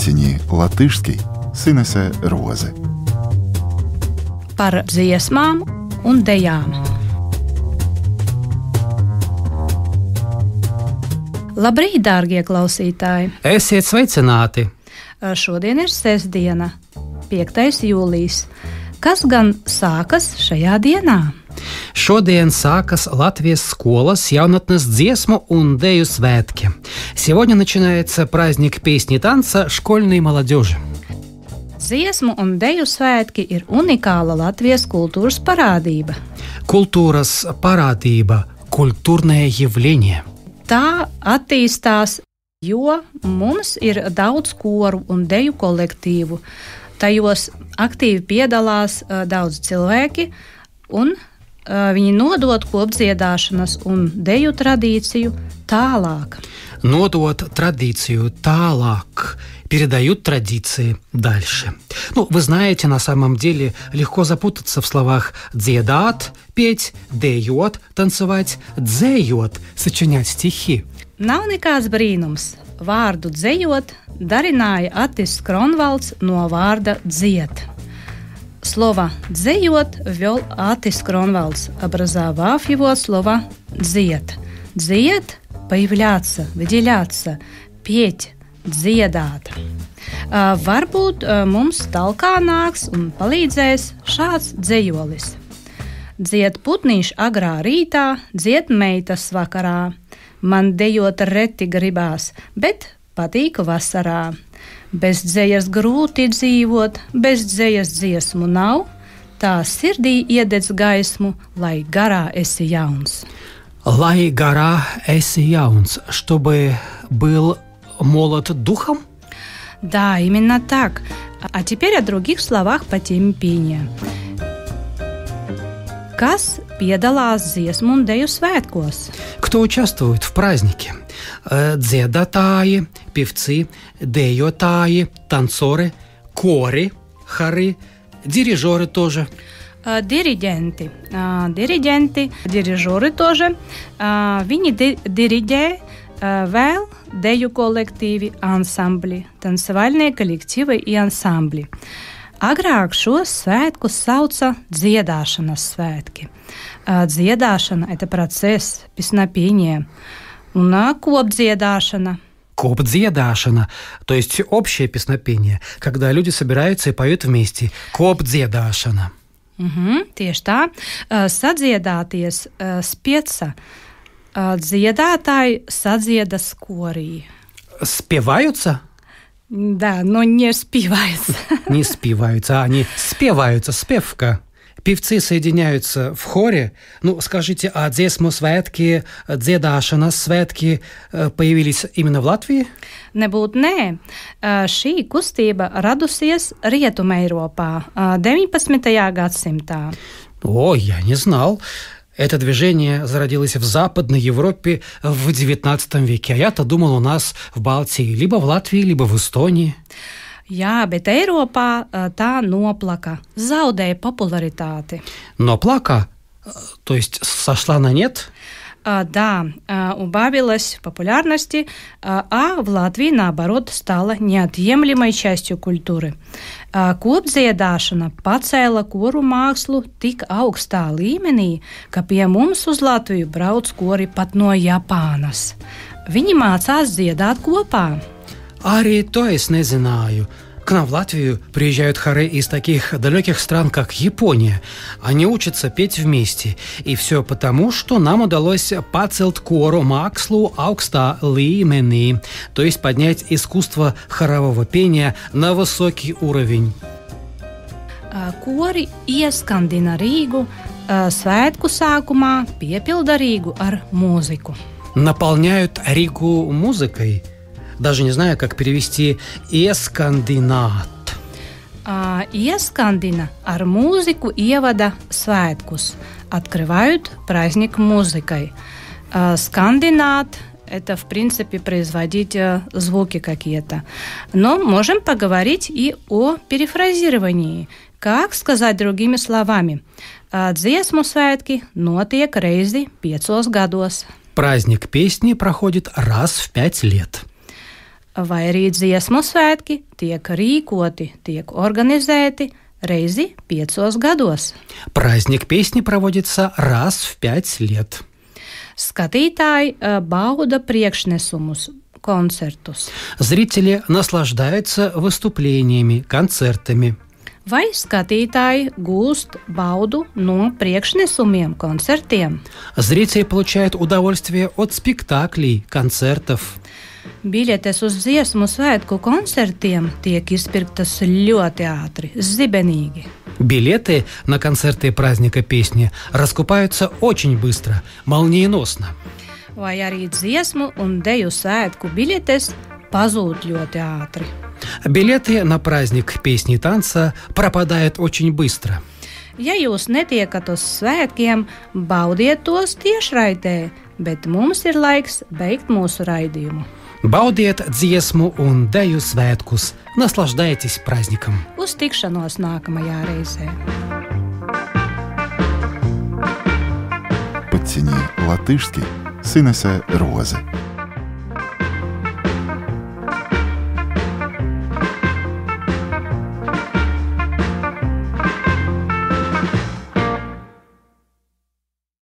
Ciņi latviski Sinese Roze. Par dziesmām un dejām. Labrīt, dārgie klausītāji! Esiet sveicināti! Šodien ir sestdiena, 5. jūlijas. Kas gan sākas šajā dienā? Шодien сакас Латвийс школас яунатнес дзесму und дею светки. Сегодня начинается праздник песни и танца школьной молодежи. Dziesmu un deju svētki ir unikāla Latvijas kultūras parādība. Культурас парадība, культурное явление. Tā attīstās, jo mums ir daudz koru un deju kolektīvu. Tajos aktīvi piedalās daudz cilvēki, un viņi nodod kopdziedāšanas un deju tradīcию tālāk. Нодот традицию tāлāk, передают традиции дальше. Вы знаете, на самом деле легко запутаться в словах «дзедāt», «петь», «dejot», «танцевать», «dzējot», «сочинять стихи. Nav nekāds brīnums. Vārdu dzējot darināja Atis Kronvalds no vārда «dziet». Слово «дзējot» ввел Атис Кронвалдс, образовав его от слова «дзет». «Дзет» – появляться, выделяться, петь, dziedāt. Varbūt mums talkā nāks un palīdzēs šāds dzējolis. Dzied putnīši agrā rītā, dzied meitas vakarā. Man dejot reti gribās, bet patīk vasarā. Bez dzējas grūti dzīvot, bez dzējas dziesmu nav. Tā sirdī iededz gaismu, lai garā esi jauns. Lai garā esi jauns, чтобы был молод духом? Да, именно так. А теперь о других словах по теме пения. Kas piedalās dziesmu un deju svētkos? Кто участвует в празднике? Dziedātāji, певцы, dejotāji, танцоры, кори, хоры, дирижеры тоже. Diriģenti, dirižori тоже. Viņi diriģē vēl deju kolektīvi, ansambļi, танцевальные коллективы и ансамбли. Agrāk šos svētkus sauca dziedāšanas svētки. Dziedāšana – это процесс, песнопение. Un kopdziedāšana. Копдзедашана, то есть общее песнопение, когда люди собираются и поют вместе. Копдзедашана. Tieši tā. Sadziedāties spieca. Dziedātāji sadziedas korī. Спеваются? Да, но не спевается. Не спеваются, они спеваются, спевка. Певцы соединяются в хоре. Скажите, а dziesmu svētki, dziedāšanas svētki появились именно в Латвии? Nebūtu nē. Šī kustība radusies Rietumeiropā 19. gadsimtā. О, я не знал. Это движение зародилось в Западной Европе в XIX веке. А я-то думал, у нас в Балтии, либо в Латвии, либо в Эстонии. Jā, bet Eiropā tā noplaka, zaudēja popularitāti. Noplaka? То есть сошла на нет? Да, убавилась в популярности, а в Латвии, наоборот, стала неотъемлемой частью культуры. Kopdziedāšana pacēla koru mākslu tik augstā līmenī, ka pie mums uz Latviju brauc kori pat no Japānas. Viņi mācās dziedāt kopā. Arī to es nezināju. К нам в Латвию приезжают хоры из таких далеких стран, как Япония. Они учатся петь вместе. И все потому, что нам удалось pacelt koru mākslu augstā līmenī, то есть поднять искусство хорового пения на высокий уровень. Kori ieskandina Rīgu svētku sākumā, piepilda Rīgu ar mūziku. Наполняют Ригу музыкой. Даже не знаю, как перевести «ieskandināt». Ieskandina ar mūziku ievada svētkus, открывают праздник музыкой. Скандинат – это, в принципе, производить звуки какие-то. Но можем поговорить и о перефразировании. Как сказать другими словами? Dziesmu svētki notiek reizi 5 gados. Праздник песни проходит раз в 5 лет. vai arī dziesmu svētki tiek rīkoti, tiek organizēti reizi 5 gados. Праздник песни проводится раз в 5 лет. Skatītāji bauda priekšnesumus, koncertus. Зрители наслаждаются выступлениями, концертами. Vai skatītāji gūst baudu no priekšnesumiem, koncertiem? Зрители получают удовольствие от спектаклей, концертов. Biļetes uz dziesmu svētku koncertiem tiek izpirktas ļoti ātri, zibenīgi. Билеты на концерты праздника песни раскупаются очень быстро, молниеносно. Vai arī dziesmu un deju svētku biļetes pazūd ļoti ātri. Билеты на праздник песни и танца пропадают очень быстро. Ja jūs netiekat uz svētkiem, baudiet tos tiešraidē, bet mums ir laiks beigt mūsu raidījumu. Baudiet dziesmu un deju svētkus, naslaždайтесь праздником. Uz tikšanos nākamajā reizē. Подтяни латышский с Инесой Розы.